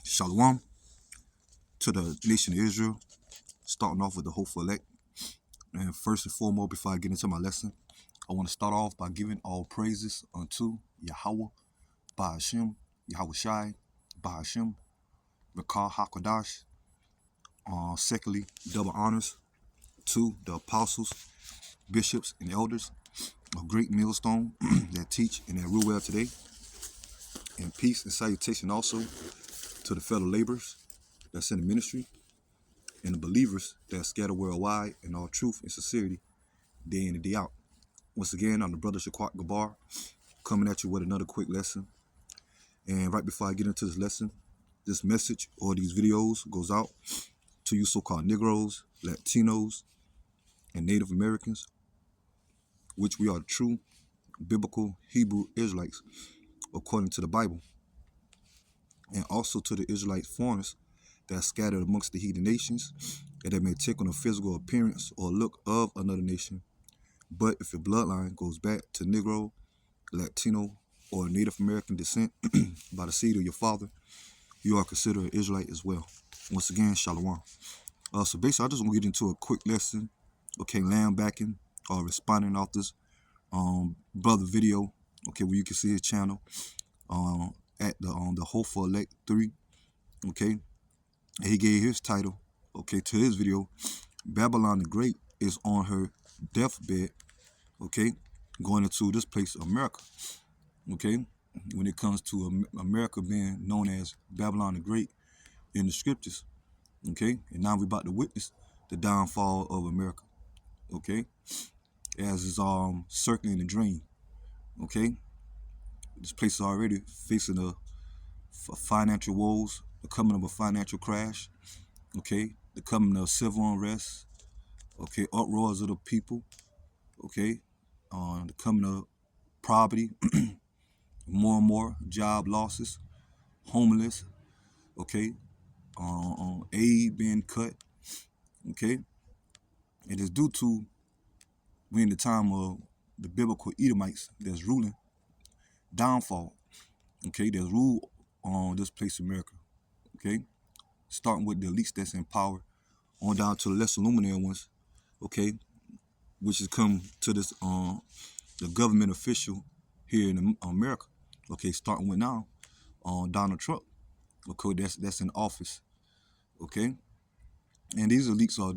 Shalom to the nation of Israel, starting off with the hopeful elect. And first and foremost, before I get into my lesson, I want to start off by giving all praises unto Yahweh, Ba'ashem, Yahweh Shai, Ba'ashem, Rakah HaKodash. Secondly, double honors to the apostles, bishops, and elders, a great millstone that teach and that rule well today. And peace and salutation also to the fellow laborers that's in the ministry, and the believers that scatter worldwide in all truth and sincerity, day in and day out. Once again, I'm the brother Shaquat Gabar, coming at you with another quick lesson. And right before I get into this lesson, this message or these videos goes out to you so-called Negroes, Latinos, and Native Americans, which we are true biblical Hebrew Israelites, according to the Bible. And also to the Israelite foreigners that are scattered amongst the heathen nations, and that may take on a physical appearance or look of another nation. But if your bloodline goes back to Negro, Latino, or Native American descent by the seed of your father, you are considered an Israelite as well. Once again, Shalom. So basically, I just want to get into a quick lesson, okay, lambacking or responding off this brother video, okay, where you can see his channel at the Hopeful Elect 3, okay, and he gave his title, okay, to his video, Babylon the Great is on her deathbed, okay, going into this place, America, okay, when it comes to America being known as Babylon the Great in the scriptures, okay, and now we're about to witness the downfall of America, okay, as is circling the drain, okay. This place is already facing a financial woes, the coming of a financial crash, okay, the coming of civil unrest, okay, uproars of the people, okay, the coming of poverty, more and more job losses, homeless, okay, aid being cut, okay. It is due to we in the time of the biblical Edomites that's ruling downfall, okay, that's rule on this place America, okay, starting with the elites that's in power on down to the less illuminated ones, okay, which has come to this the government official here in America, okay, starting with now Donald Trump, okay, that's in office, okay, and these elites are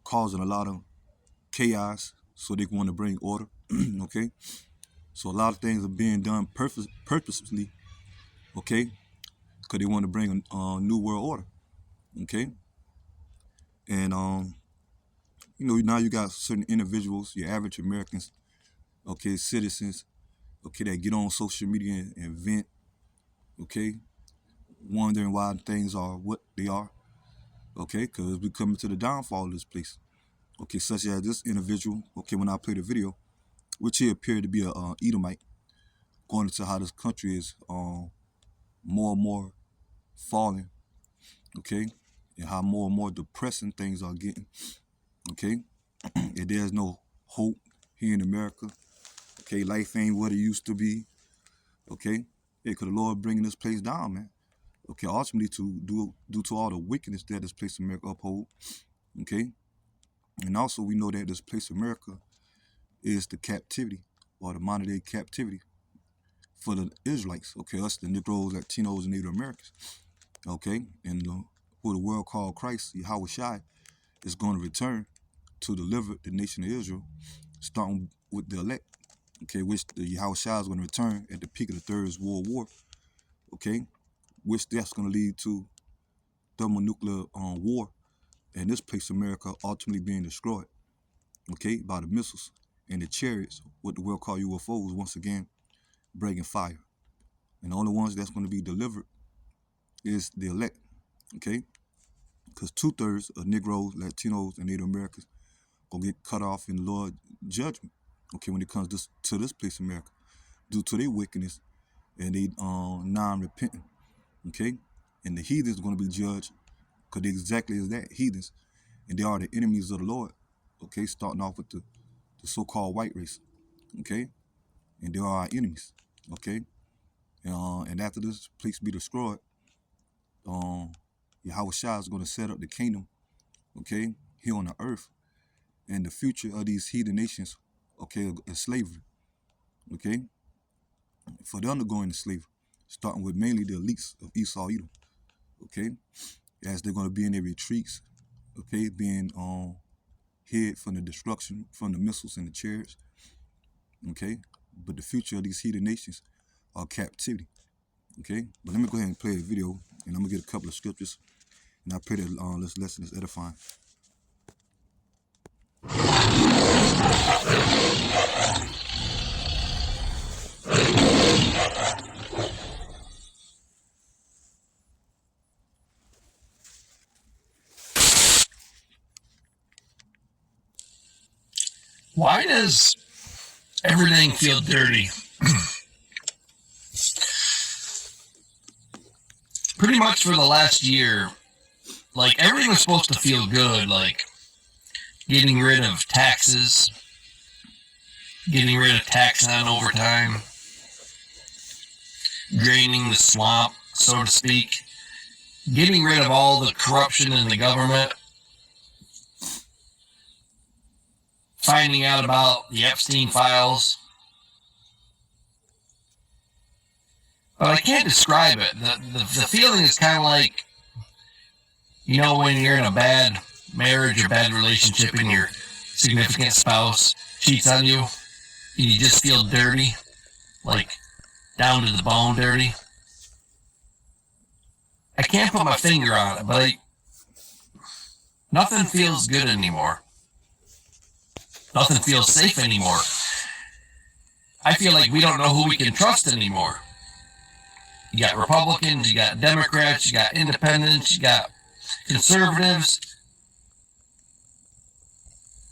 causing a lot of chaos, so they want to bring order, okay, so a lot of things are being done purposely, okay, because they want to bring a new world order, okay, and now you got certain individuals, your average Americans, okay, citizens, okay, that get on social media and vent, okay, wondering why things are what they are, okay, because we're coming to the downfall of this place, okay, such as this individual, okay, when I played the video, which he appeared to be a Edomite, going into how this country is more and more falling, okay, and how more and more depressing things are getting, okay, and there's no hope here in America, okay, life ain't what it used to be, okay, yeah, because the Lord bringing this place down, man, okay, ultimately due to all the wickedness that this place America uphold, okay, and also we know that this place America is the captivity or the modern day captivity for the Israelites, okay, us the Negroes, Latinos, and Native Americans, okay, and who the world called Christ, Yahweh Shai, is going to return to deliver the nation of Israel, starting with the elect, okay, which the Yahweh Shai is going to return at the peak of the Third World War, okay, which that's going to lead to thermonuclear war, and this place America ultimately being destroyed, okay, by the missiles and the chariots, what the world call UFOs, once again, breaking fire. And the only ones that's going to be delivered is the elect, okay, because 2/3 of Negroes, Latinos, and Native Americans gonna get cut off in the Lord's judgment, okay, when it comes to this place America, due to their wickedness and they non-repentant, okay, and the heathens are going to be judged because they exactly as that, heathens, and they are the enemies of the Lord, okay, starting off with the so-called white race, okay, and they are our enemies, okay, And after this place be destroyed, Yahweh Shai is going to set up the kingdom, okay, here on the earth. And the future of these heathen nations, okay, is slavery, okay, for them to go into slavery, starting with mainly the elites of Esau, Edom, okay, as they're going to be in their retreats, okay, being hid from the destruction, from the missiles and the chariots, okay. But the future of these heathen nations are captivity, okay. But let me go ahead and play a video, and I'm gonna get a couple of scriptures, and I pray that this lesson is edifying. Why does everything feel dirty? Pretty much for the last year, like everything was supposed to feel good, like getting rid of taxes, getting rid of tax on overtime, draining the swamp, so to speak, getting rid of all the corruption in the government, finding out about the Epstein files. But I can't describe it. The feeling is kind of like, you know, when you're in a bad marriage or bad relationship and your significant spouse cheats on you, and you just feel dirty, like down to the bone dirty. I can't put my finger on it, but nothing feels good anymore. Nothing feels safe anymore. I feel like we don't know who we can trust anymore. You got Republicans, you got Democrats, you got independents, you got conservatives.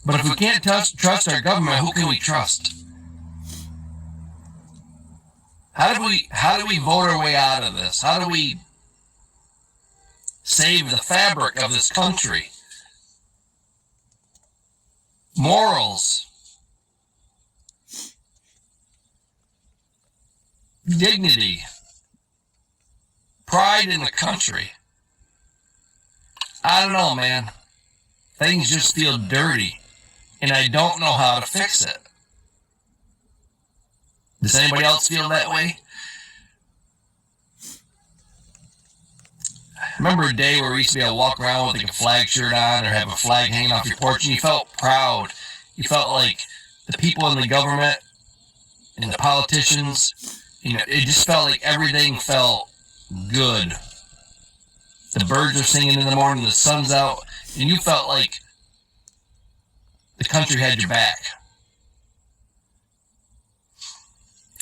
But if we can't trust our government, who can we trust? How do we vote our way out of this? How do we save the fabric of this country? Morals, dignity, pride in the country. I don't know, man. Things just feel dirty, and I don't know how to fix it. Does anybody else feel that way? Remember a day where we used to be able to walk around with like a flag shirt on or have a flag hanging off your porch, and you felt proud. You felt like the people in the government and the politicians, you know, it just felt like everything felt good. The birds are singing in the morning, the sun's out, and you felt like the country had your back.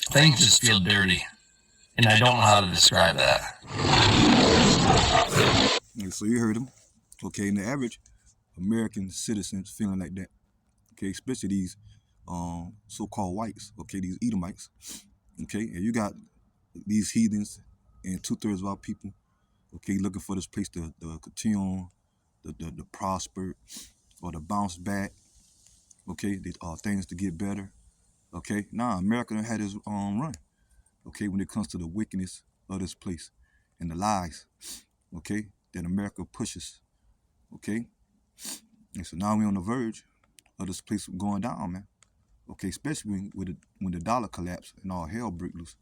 Things just feel dirty, and I don't know how to describe that. Yeah, so you heard him, okay. And the average American citizens feeling like that, okay, especially these so-called whites, okay, these Edomites, okay. And you got these heathens and 2/3 of our people, okay, looking for this place to continue on, the prosper or to bounce back, okay, things to get better, okay. Nah, America done had its run, okay, when it comes to the wickedness of this place and the lies, okay, that America pushes, okay. And so now we're on the verge of this place going down, man, okay, especially when the dollar collapsed and all hell break loose,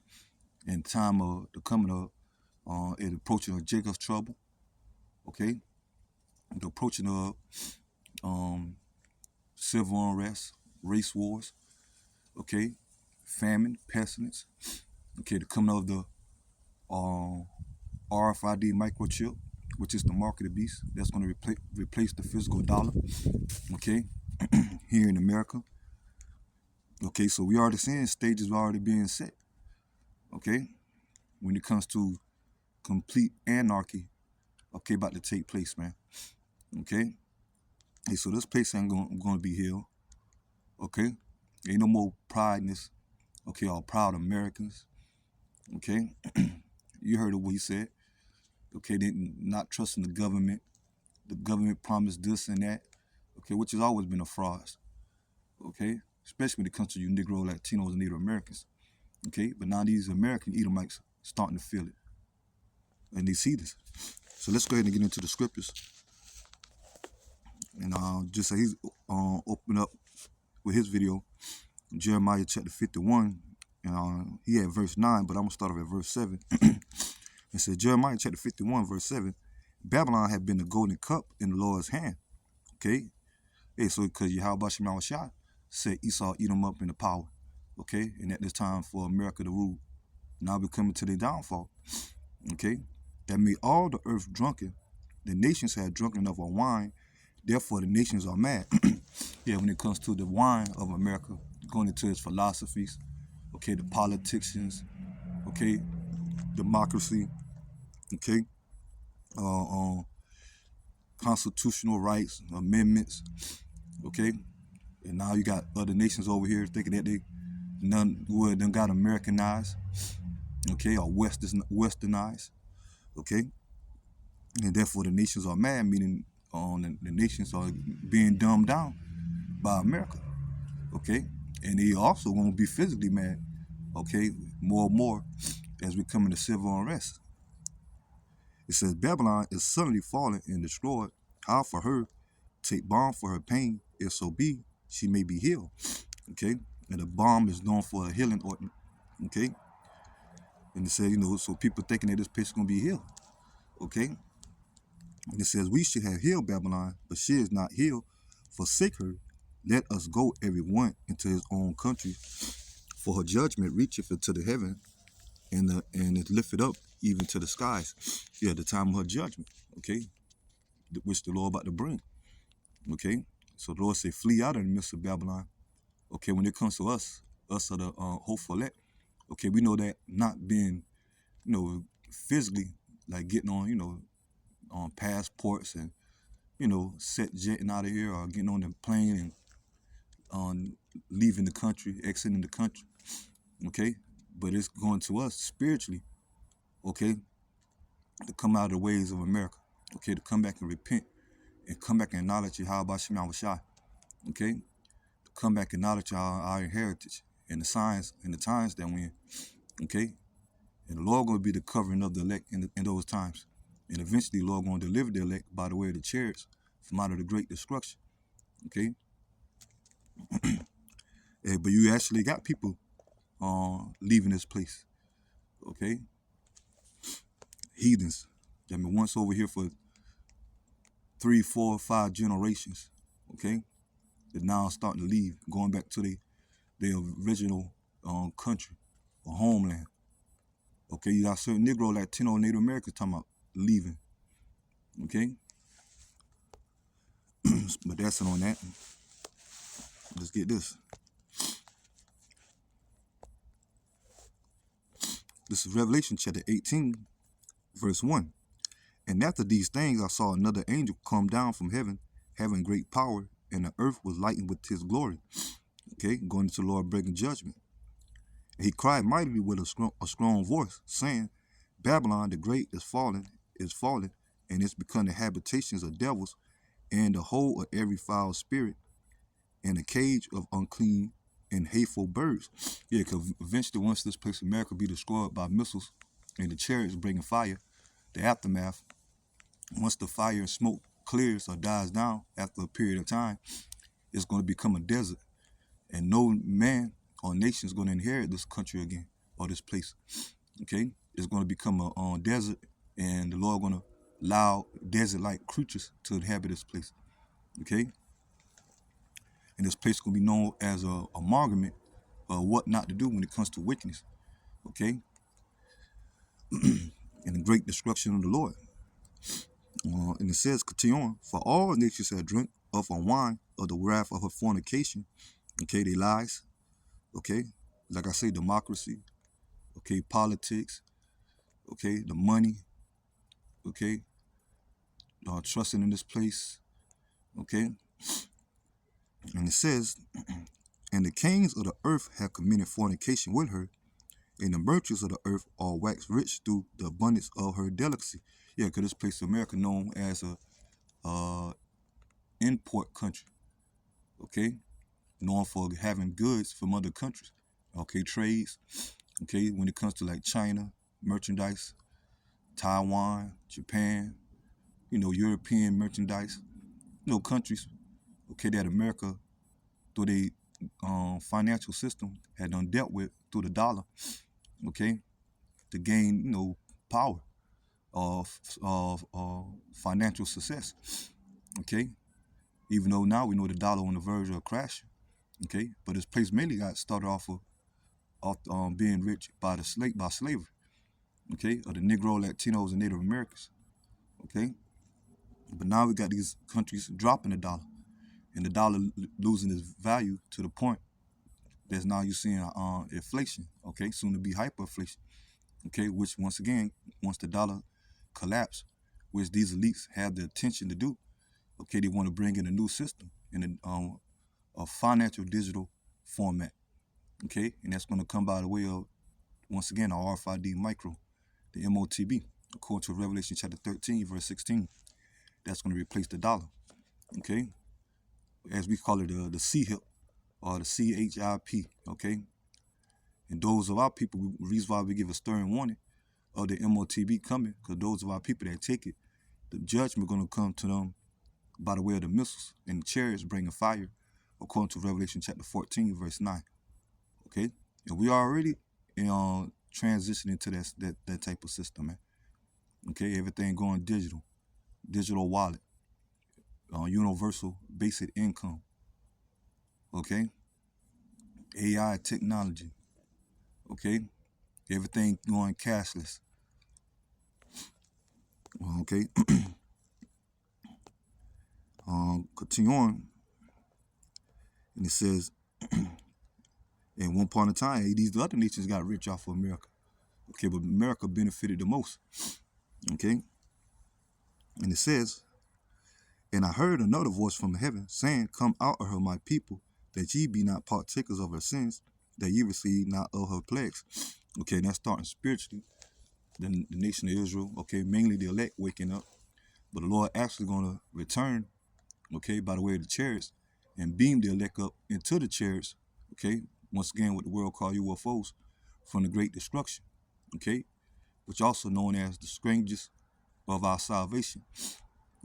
and time of the coming of it approaching of Jacob's trouble, okay, the approaching of civil unrest, race wars, okay, famine, pestilence, okay, the coming of the RFID microchip, which is the mark of the beast, that's going to replace the physical dollar, okay, here in America, okay. So we already seeing stages already being set, okay, when it comes to complete anarchy, okay, about to take place, man, okay. Hey, so this place ain't gonna be healed, okay. Ain't no more prideness, okay, all proud Americans, okay. You heard of what he said, okay, they not trusting the government promised this and that, okay, which has always been a fraud, okay, especially when it comes to you Negro, Latinos, and Native Americans, okay. But now these American Edomites starting to feel it. And they see this. So let's go ahead and get into the scriptures. And just say he's open up with his video, Jeremiah chapter 51. And he had verse 9, but I'm going to start off at verse 7. It says, Jeremiah chapter 51, verse 7, Babylon had been the golden cup in the Lord's hand. Okay? Hey, so because Yahweh Shema Shah said Esau eat them up in the power. Okay? And at this time for America to rule. Now we're coming to their downfall. Okay? That made all the earth drunken. The nations had drunken enough of wine. Therefore, the nations are mad. Yeah, when it comes to the wine of America, going into its philosophies, okay, the politicians, okay, democracy, okay, constitutional rights, amendments, okay, and now you got other nations over here thinking that they them got Americanized, okay, or westernized, okay, and therefore the nations are mad, meaning the nations are being dumbed down by America, okay, and they also gonna be physically mad, okay, more and more as we come into civil unrest. It says Babylon is suddenly fallen and destroyed. How for her take balm for her pain, if so be she may be healed. Okay, and the balm is known for a healing ointment. Okay, and it says, so people thinking that this place is gonna be healed. Okay, and it says we should have healed Babylon, but she is not healed. Forsake her. Let us go every one into his own country. For her judgment reacheth into the heaven, and is lifted up even to the skies. Yeah, the time of her judgment. Okay, which the Lord about to bring. Okay, so the Lord say, flee out of the midst of Babylon. Okay, when it comes to us are the hopeful elect. Okay, we know that not being, physically like getting on, on passports and, set jetting out of here or getting on the plane and leaving the country, exiting the country. Okay, but it's going to us spiritually. Okay, to come out of the ways of America. Okay, to come back and repent and come back and acknowledge Yahweh Shema Shai. Okay, to come back and acknowledge our heritage and the signs and the times that we're in. Okay, and the Lord going to be the covering of the elect in those times. And eventually the Lord going to deliver the elect by the way of the chariots from out of the great destruction. Okay, but you actually got people leaving this place. Okay, heathens that been once over here for 3, 4, 5 generations. Okay, that now starting to leave, going back to their original country or homeland. Okay, you got certain Negro, Latino, Native Americans talking about leaving. Okay, but that's it on that. Let's get this. This is Revelation chapter 18, verse 1. And after these things I saw another angel come down from heaven, having great power, and the earth was lightened with his glory. Okay, going into the Lord breaking judgment. And he cried mightily with a strong voice, saying, Babylon the great is fallen, and it's become the habitations of devils, and the hole of every foul spirit, and a cage of unclean and hateful birds. Yeah, because eventually once this place of America be destroyed by missiles and the chariots bringing fire, the aftermath, once the fire and smoke clears or dies down after a period of time, it's going to become a desert. And no man or nation is going to inherit this country again or this place. Okay? It's going to become a desert, and the Lord going to allow desert-like creatures to inhabit this place. Okay? And this place is going to be known as a amalgamate of what not to do when it comes to wickedness. Okay? And the great destruction of the Lord. And it says, continue on, for all nations have drunk of her wine of the wrath of her fornication. Okay, they lies. Okay, like I say, democracy. Okay, politics. Okay, the money. Okay, trusting in this place. Okay, and it says, and the kings of the earth have committed fornication with her, and the merchants of the earth are waxed rich through the abundance of her delicacy. Yeah, because this place of America known as a import country. Okay, known for having goods from other countries. Okay, trades. Okay, when it comes to like China, merchandise, Taiwan, Japan, European merchandise, countries, that America, through the financial system, had done dealt with through the dollar, okay, to gain, power of financial success, okay. Even though now we know the dollar on the verge of crashing, okay, but this place mainly got started off being rich by slavery, okay, of the Negro, Latinos, and Native Americans, okay. But now we got these countries dropping the dollar, and the dollar losing its value to the point that's now you're seeing inflation, okay, soon to be hyperinflation, okay, which once again, once the dollar collapse, which these elites have the intention to do, okay, they want to bring in a new system in a financial digital format, okay, and that's going to come by the way of, once again, our RFID micro, the MOTB, according to Revelation chapter 13, verse 16. That's going to replace the dollar, okay, as we call it, the CHIP or the CHIP, okay. And those of our people, the reason why we give a stern warning of the MOTB coming, because those of our people that take it, the judgment going to come to them by the way of the missiles and the chariots bringing fire, according to Revelation chapter 14, verse 9, okay. And we are already transitioning to that type of system, man. Okay, everything going digital wallet, universal basic income, okay, AI technology, okay, everything going cashless, okay. Continue on, and it says, in one point in time, these other nations got rich off of America, okay, but America benefited the most, okay. And it says, and I heard another voice from heaven saying, come out of her, my people, that ye be not partakers of her sins, that ye receive not of her plagues. Okay, and that's starting spiritually, the nation of Israel, okay, mainly the elect waking up, but the Lord actually going to return, okay, by the way of the chariots, and beam the elect up into the chariots, okay, once again what the world call UFOs, from the great destruction, okay, which also known as the strangers of our salvation.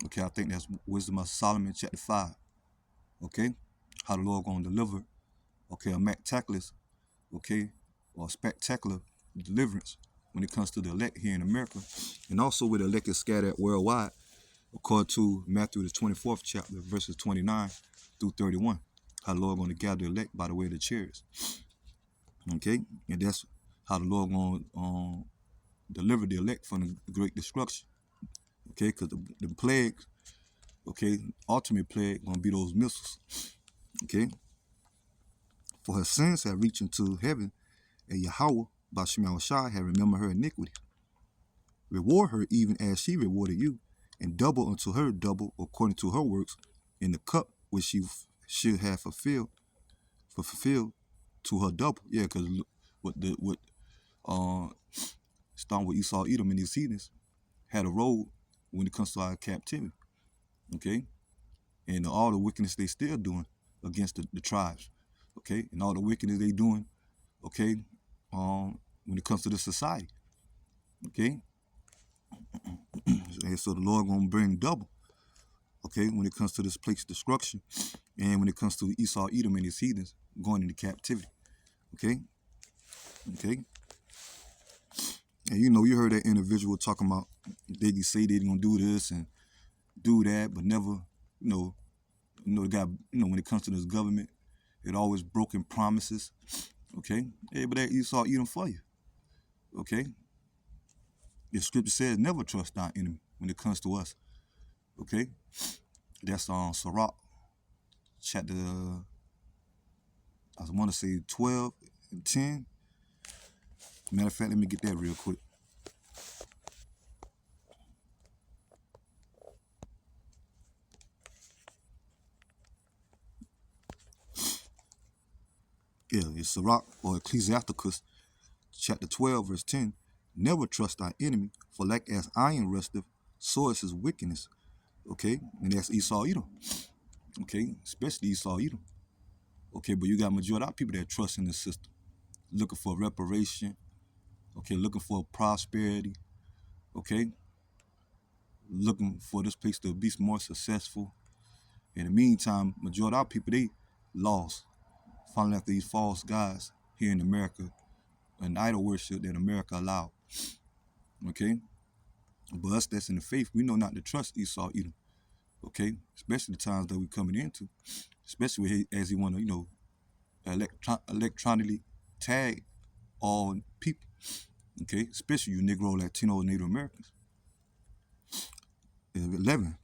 Okay, I think that's Wisdom of Solomon chapter 5, okay, how the Lord going to deliver, okay, a spectacular, okay, or a spectacular deliverance when it comes to the elect here in America, and also with the elect is scattered worldwide, according to Matthew the 24th chapter, verses 29 through 31, how the Lord going to gather the elect by the way of the chariots, okay, and that's how the Lord going to deliver the elect from the great destruction, okay, because the plagues, okay, ultimate plague going to be those missiles, okay, for her sins have reached into heaven, and Yahweh, by Shema Shai, have remembered her iniquity. Reward her even as she rewarded you, and double unto her double according to her works, in the cup which she should have fulfilled to her double. Yeah, because starting with Esau, Edom, and these heathens had a role when it comes to our captivity. Okay, and all the wickedness they still doing against the tribes. Okay, and all the wickedness they doing. Okay, when it comes to the society. Okay, and so the Lord gonna bring double. Okay, when it comes to this place destruction, and when it comes to Esau, Edom, and his heathens going into captivity. Okay, okay, and you heard that individual talking about they say they gonna do this and do that, but never, the guy, when it comes to this government, it always broken promises. Okay, yeah, but that Esau, Edom for you. Okay, the scripture says never trust our enemy when it comes to us. Okay, that's on Sirach chapter, I want to say 12 and 10. Matter of fact, let me get that real quick. Yeah, it's Sirach or Ecclesiasticus chapter 12, verse 10. Never trust thy enemy, for like as iron rusteth, so is his wickedness. Okay, and that's Esau, Edom. Okay, especially Esau, Edom. Okay, but you got majority of people that trust in the system, looking for reparation. okay, looking for prosperity, okay, looking for this place to be more successful. In the meantime, majority of our people, they lost, following after these false gods here in America, and idol worship that America allowed, okay? But us that's in the faith, we know not to trust Esau either, okay? Especially the times that we're coming into, especially as he want to, electronically tag all people, okay? Especially you Negro, Latino, Native Americans. 11.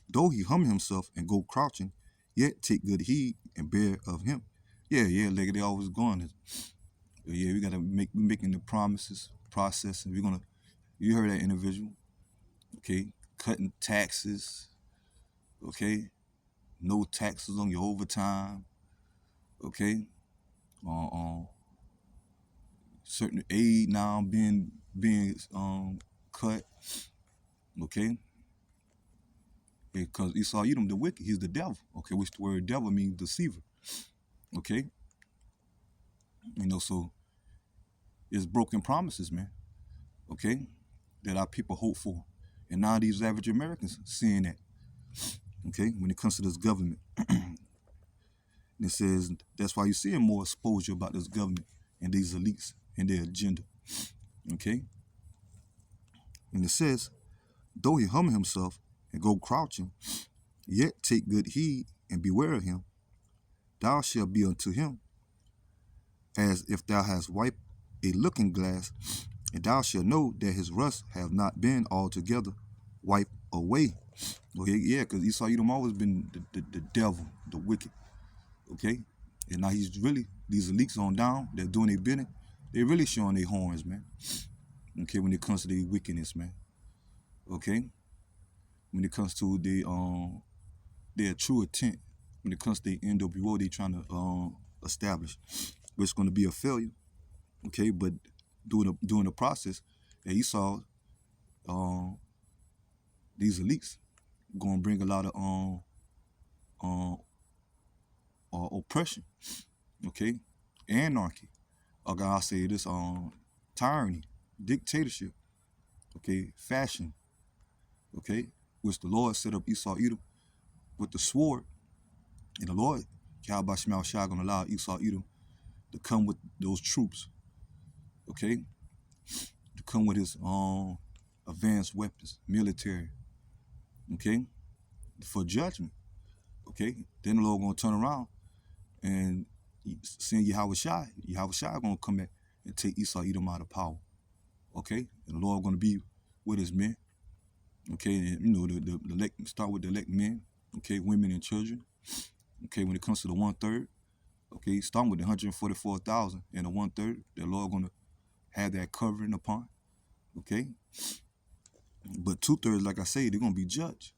Though he humble himself and go crouching, yet take good heed and bear of him. Yeah, like they always going. Yeah, we gotta making the promises, process, and we're gonna. You heard that individual, okay? Cutting taxes, okay? No taxes on your overtime, okay? Uh, certain aid now being cut, okay? Because Esau Edom, the wicked, he's the devil, okay? Which the word devil means deceiver, okay? So it's broken promises, man, okay? That our people hope for. And now these average Americans seeing that, okay? When it comes to this government. And it says that's why you're seeing more exposure about this government and these elites and their agenda, okay? And it says, though he humble himself and go crouching, yet take good heed and beware of him, thou shalt be unto him as if thou hast wiped a looking glass, and thou shalt know that his rust have not been altogether wiped away. Okay, yeah, because Esau Edom always been the devil, the wicked, okay? And now he's really, these elites on down, they're doing their bidding, they really showing their horns, man, okay, when it comes to their wickedness, man, okay? When it comes to their true intent, when it comes to the NWO they trying to establish, which is going to be a failure, okay? But during the process, that Esau, these elites going to bring a lot of oppression, okay? Anarchy. Okay, I'll say this, tyranny, dictatorship, okay? Fashion, okay? Which the Lord set up Esau Edom with the sword, and the Lord, Yahweh Shema Shai, going to allow Esau Edom to come with those troops, okay? To come with his advanced weapons, military, okay? For judgment, okay? Then the Lord going to turn around and send Yahweh Shai. Yahweh Shai going to come back and take Esau Edom out of power, okay? And the Lord going to be with his men, okay? And the elect, start with the elect men, okay? Women and children, okay? When it comes to the 1/3, okay? Starting with the 144,000 and the 1/3, the Lord going to have that covering upon, okay? But 2/3, like I say, they're going to be judged,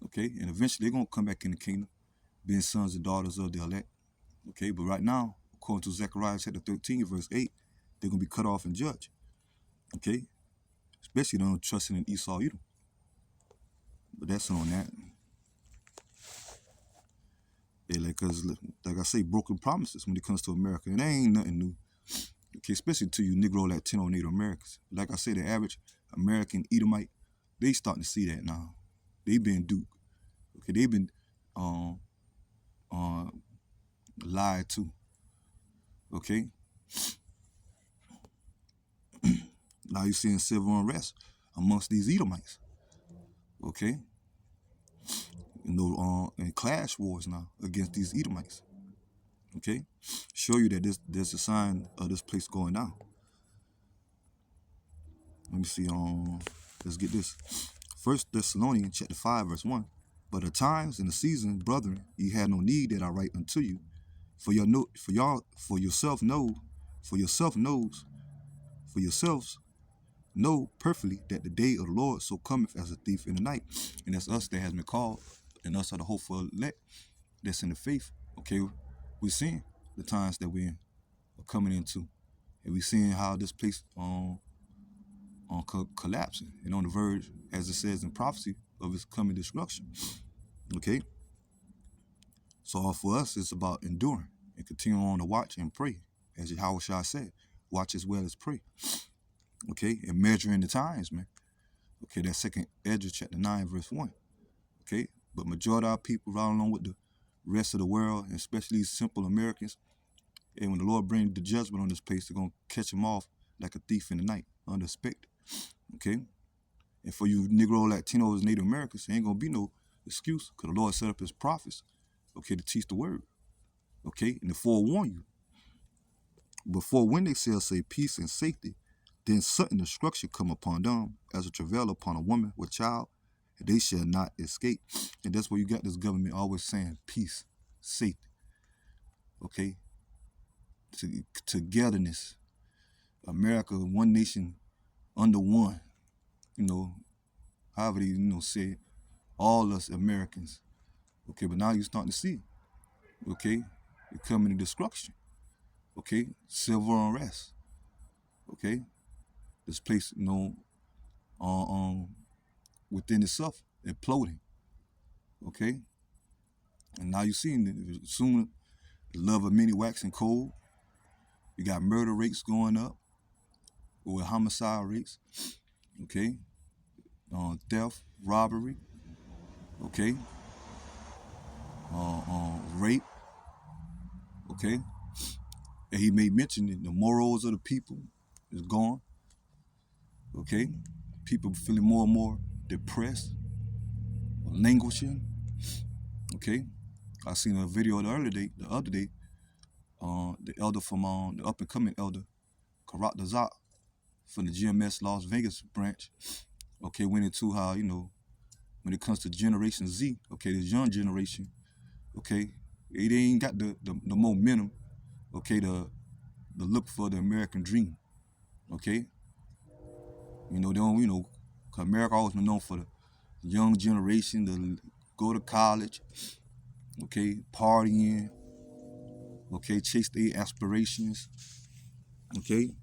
okay? And eventually they're going to come back in the kingdom, being sons and daughters of the elect, okay? But right now, according to Zechariah chapter 13, verse 8, they're going to be cut off and judged, okay? Especially don't trusting in Esau Edom. But that's on that. Yeah, because like I say, broken promises when it comes to America. And that ain't nothing new, okay? Especially to you Negro, Latino, Native Americans. Like I say, the average American Edomite, they starting to see that now. They been duped, okay? They been lied to, okay? Now you're seeing civil unrest amongst these Edomites, okay? And clash wars now against these Edomites, okay? Show you that there's a sign of this place going down. Let me see, let's get this. 1 Thessalonians chapter 5, verse 1. But the times and the season, brethren, ye had no need that I write unto you, for yourselves know perfectly that the day of the Lord so cometh as a thief in the night. And that's us that has been called, and us are the hopeful elect that's in the faith. Okay, we're seeing the times that we're coming into, and we're seeing how this place collapsing and on the verge, as it says in prophecy, of its coming destruction. Okay, so all for us is about enduring and continuing on to watch and pray, as Yahweh Shai said, watch as well as pray. Okay, and measuring the times, man. Okay, that's 2nd Ezra chapter 9, verse 1. Okay, but majority of our people right along with the rest of the world, and especially these simple Americans, and when the Lord brings the judgment on this place, they're going to catch them off like a thief in the night, unexpected. Okay, and for you Negro, Latinos, Native Americans, there ain't going to be no excuse, because the Lord set up his prophets, okay, to teach the word, okay, and to forewarn you. Before when they shall say peace and safety, then sudden destruction come upon them as a travail upon a woman with child, and they shall not escape. And that's where you got this government always saying peace, safety, okay, togetherness. America, one nation under one, you know, however they, say it, all us Americans, okay, but now you starting to see, okay, it coming to destruction, okay, civil unrest, okay, this place, uh, within itself, imploding, okay, and now you seeing it soon, the love of many waxing cold, you got murder rates going up, with homicide rates, okay, theft, robbery, okay, rape, okay, and he made mention that the morals of the people is gone, okay, people feeling more and more depressed, languishing, okay. I seen a video the other day, the elder from the up and coming elder, Karat Dazak, from the GMS Las Vegas branch, okay, went into how, when it comes to Generation Z, okay, this young generation, okay, they ain't got the momentum, okay, the look for the American dream, okay. They don't, 'cause America always been known for the young generation to go to college, okay, partying, okay, chase their aspirations, okay,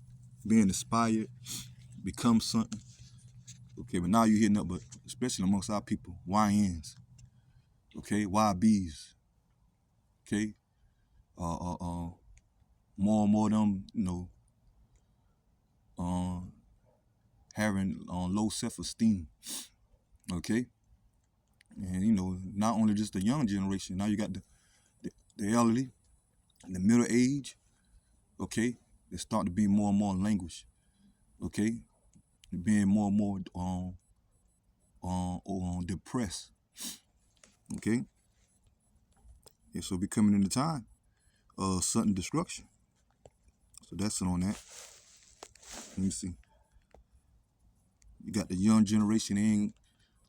being inspired, become something, okay. But now you're hitting up, but especially amongst our people, YNs, okay, YBs, okay, more and more of them, having low self-esteem, okay, and not only just the young generation, now you got the elderly, the middle age, okay, they start to be more and more language, okay, being more and more depressed, okay, and so we coming into time sudden destruction. So that's it on that. Let me see. You got the young generation, they ain't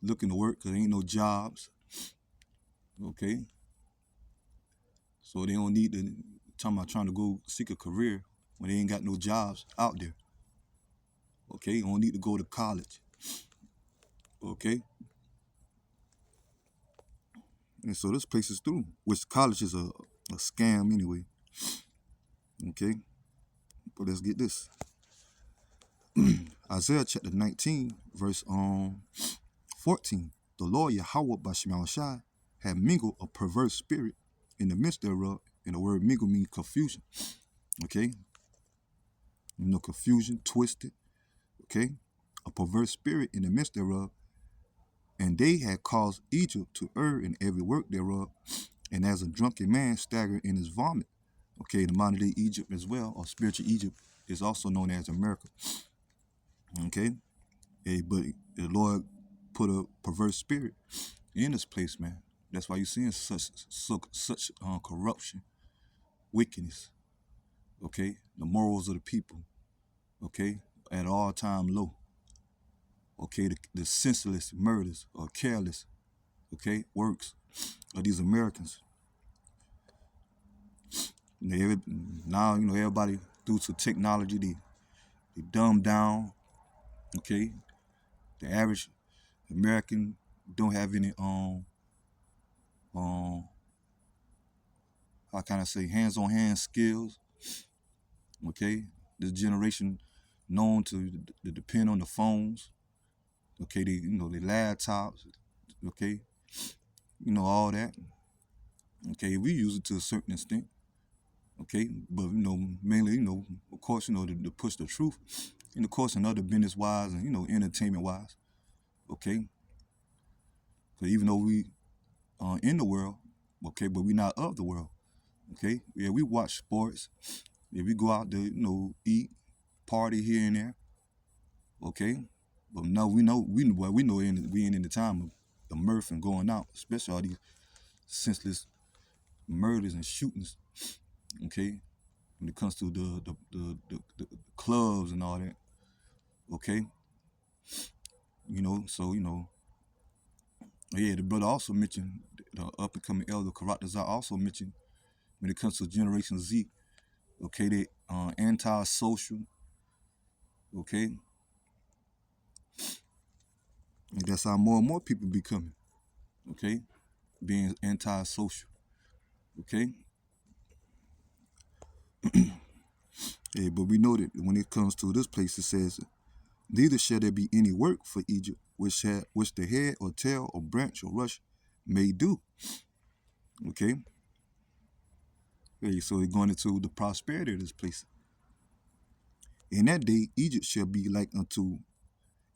looking to work because there ain't no jobs, okay, so they don't need to talking about trying to go seek a career when they ain't got no jobs out there, okay, you don't need to go to college, okay, and so this place is through, which college is a scam anyway, okay, but let's get this. Isaiah chapter 19, verse 14. The Lord Yahweh Bashmal Shai had mingled a perverse spirit in the midst thereof, and the word mingle means confusion, okay, confusion, twisted, okay, a perverse spirit in the midst thereof, and they had caused Egypt to err in every work thereof, and as a drunken man staggered in his vomit, okay, the modern day Egypt as well, or spiritual Egypt, is also known as America, okay, but the Lord put a perverse spirit in this place, man. That's why you're seeing such corruption, wickedness, okay, the morals of the people, okay, at all time low, okay, the senseless murders or careless, okay, works of these Americans. Now, everybody, due to technology, they dumb down, okay, the average American don't have any um how can I say, hands-on-hand skills, okay, this generation known to depend on the phones, okay, they laptops, okay, all that, okay, we use it to a certain extent, Okay, but mainly, of course, to push the truth, and of course, in other business wise and entertainment wise. Okay, so even though we are in the world, okay, but we not of the world. Okay, yeah, we watch sports. Yeah, we go out to eat, party here and there. Okay, but no, we know we ain't in the time of the mirth and going out, especially all these senseless murders and shootings. Okay, when it comes to the clubs and all that. Okay, so yeah, the brother also mentioned the up and coming elder Karatazar also mentioned when it comes to Generation Z. Okay, they anti-social. Okay, and that's how more and more people becoming. Okay, being anti-social. Okay, yeah, but we know that when it comes to this place, it says, "Neither shall there be any work for Egypt, which the head or tail or branch or rush may do." Okay, yeah, so we're going into the prosperity of this place. In that day, Egypt shall be like unto.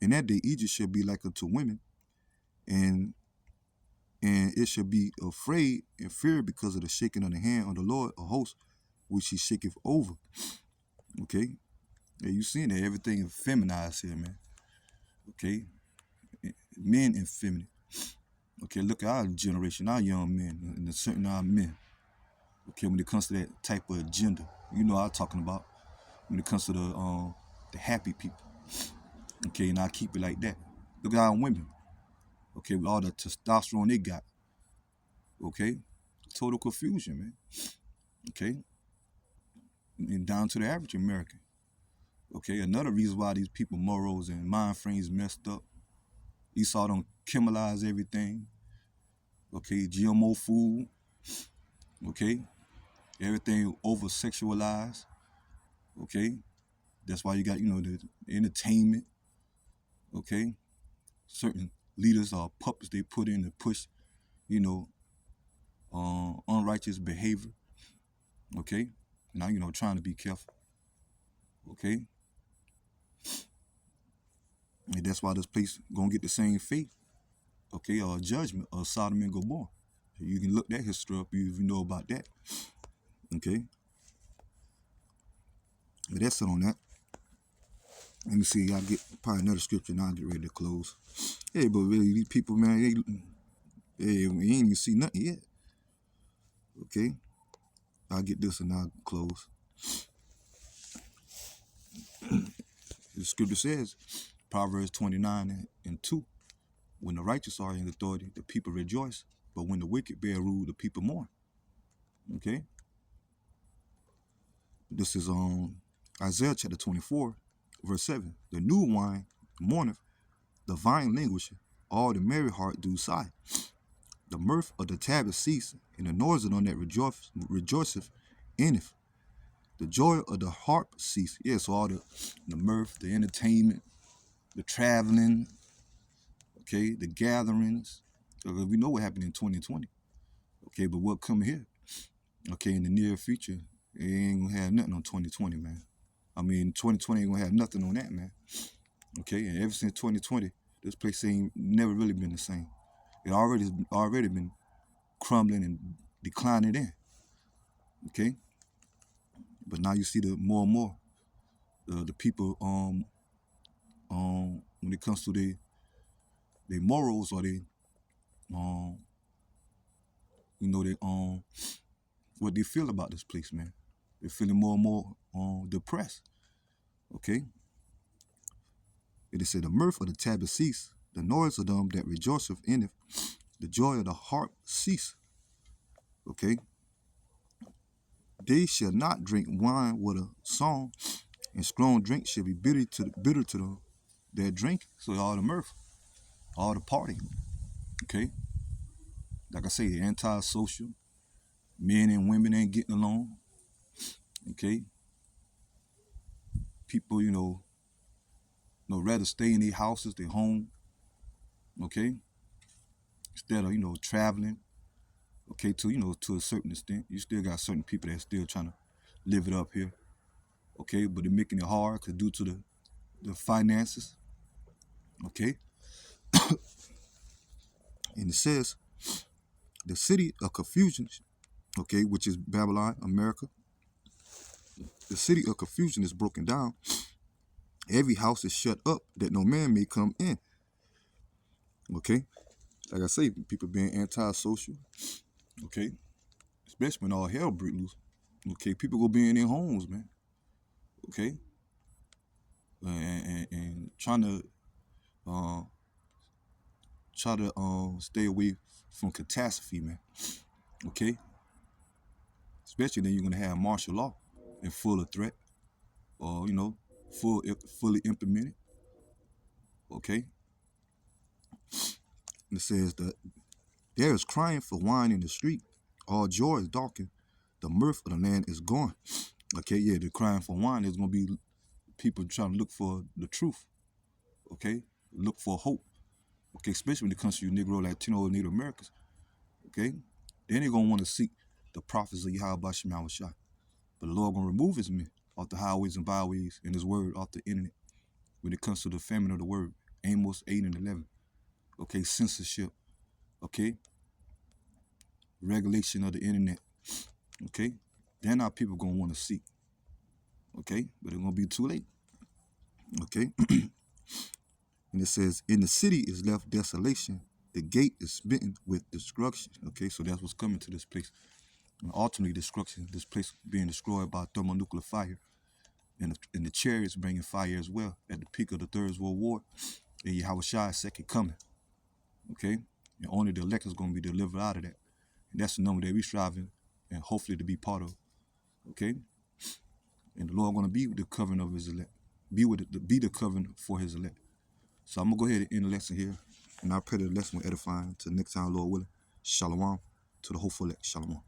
In that day, Egypt shall be like unto women, and it shall be afraid and fear because of the shaking of the hand of the Lord of hosts, which he shaketh over. Okay, yeah, you seeing that everything is feminized here, man. Okay, men and feminine. Okay, look at our generation, our young men, and certain our men. Okay, when it comes to that type of agenda, I'm talking about when it comes to the happy people. Okay, and I keep it like that. Look at our women. Okay, with all the testosterone they got. Okay, total confusion, man. Okay, and down to the average American. Okay, another reason why these people morals and mind frames messed up. You saw them chemicalize everything. Okay, GMO food. Okay, everything over sexualized. Okay, that's why you got the entertainment. Okay, certain leaders are puppets they put in to push you know unrighteous behavior. Okay, now trying to be careful. Okay, and that's why this place gonna get the same fate. Okay, or judgment of Sodom and Gomorrah. You can look that history up if you know about that. Okay, but that's it on that. Let me see. I get probably another scripture and I'll get ready to close. Hey, but really, these people, man, we ain't even see nothing yet. Okay, I'll get this and I'll close. The scripture says, Proverbs 29 and 2, when the righteous are in authority, the people rejoice, but when the wicked bear rule, the people mourn. Okay, this is Isaiah chapter 24, verse 7. The new wine mourneth, the vine languisheth, all the merry heart do sigh. The mirth of the tabret cease, and the noise of them that rejoiceth endeth. The joy of the harp cease. Yeah, so all the mirth, the entertainment, the traveling, okay, the gatherings. We know what happened in 2020. Okay, but what coming here? Okay, in the near future, it ain't gonna have nothing on 2020, man. I mean, 2020 ain't gonna have nothing on that, man. Okay, and ever since 2020, this place ain't never really been the same. It already been crumbling and declining in. Okay, but now you see the more and more the people when it comes to their morals or they um they what they feel about this place, man. They're feeling more and more depressed. Okay, it said the mirth of the tabret cease, the noise of them that rejoiceth in it, the joy of the harp cease. Okay, they shall not drink wine with a song, and strong drink shall be bitter to them that drink. So all the mirth, all the party. Okay, like I say, anti-social. Men and women ain't getting along. Okay, people, rather stay in their houses, their home. Okay, instead of traveling. Okay, to a certain extent, you still got certain people that still trying to live it up here. Okay, but they're making it hard because due to the finances. Okay, and it says the city of confusion, okay, which is Babylon, America. The city of confusion is broken down. Every house is shut up that no man may come in. Okay, like I say, people being antisocial. Okay, especially when all hell breaks loose. Okay, people go be in their homes, man. Okay, and trying to stay away from catastrophe, man. Okay, especially then you're gonna have martial law in full threat, or fully implemented. Okay, and it says that there is crying for wine in the street, all joy is darkened, the mirth of the land is gone. Okay, yeah, the crying for wine. There's gonna be people trying to look for the truth. Okay, look for hope. Okay, especially when it comes to you Negro, Latino, Native Americans. Okay, then they're gonna want to seek the prophets of Yahweh Shema Shai. But the Lord gonna remove his men off the highways and byways and his word off the internet when it comes to the famine of the word. Amos 8 and 11. Okay, censorship. Okay, regulation of the internet. Okay, then our people gonna want to seek. Okay, but it's gonna be too late. Okay, and it says, in the city is left desolation, the gate is smitten with destruction. Okay, so that's what's coming to this place. And ultimately destruction, this place being destroyed by thermonuclear fire. And the chariots bringing fire as well at the peak of the Third World War. And Yahweh Shai's second coming. Okay, and only the elect is going to be delivered out of that. And that's the number that we're striving and hopefully to be part of. Okay, and the Lord going to be with the covenant of his elect. Be the covenant for his elect. So I'm going to go ahead and end the lesson here. And I pray that the lesson will edify until next time, Lord willing. Shalom to the hopeful elect. Shalom.